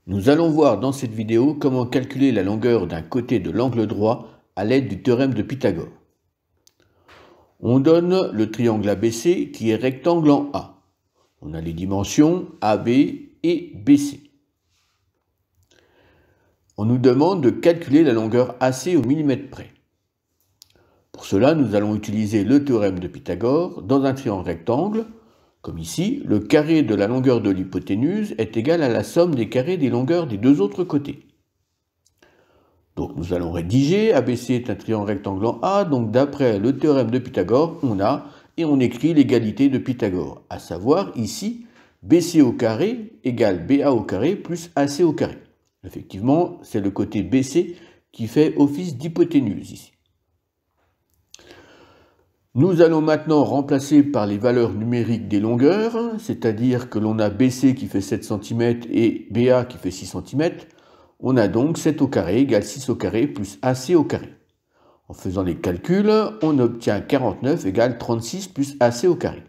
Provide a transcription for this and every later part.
Nous allons voir dans cette vidéo comment calculer la longueur d'un côté de l'angle droit à l'aide du théorème de Pythagore. On donne le triangle ABC qui est rectangle en A. On a les dimensions AB et BC. On nous demande de calculer la longueur AC au millimètre près. Pour cela, nous allons utiliser le théorème de Pythagore. Dans un triangle rectangle, comme ici, le carré de la longueur de l'hypoténuse est égal à la somme des carrés des longueurs des deux autres côtés. Donc nous allons rédiger, ABC est un triangle rectangle en A, donc d'après le théorème de Pythagore, on écrit l'égalité de Pythagore, à savoir ici, BC au carré égale BA au carré plus AC au carré. Effectivement, c'est le côté BC qui fait office d'hypoténuse ici. Nous allons maintenant remplacer par les valeurs numériques des longueurs, c'est-à-dire que l'on a BC qui fait 7 cm et BA qui fait 6 cm. On a donc 7 au carré égale 6 au carré plus AC au carré. En faisant les calculs, on obtient 49 égale 36 plus AC au carré.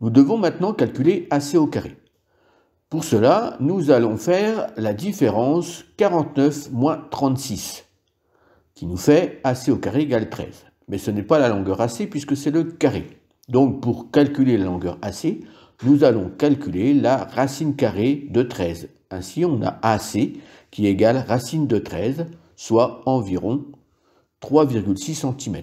Nous devons maintenant calculer AC au carré. Pour cela, nous allons faire la différence 49 moins 36, qui nous fait AC au carré égale 13. Mais ce n'est pas la longueur AC puisque c'est le carré. Donc pour calculer la longueur AC, nous allons calculer la racine carrée de 13. Ainsi, on a AC qui égale racine de 13, soit environ 3,6 cm.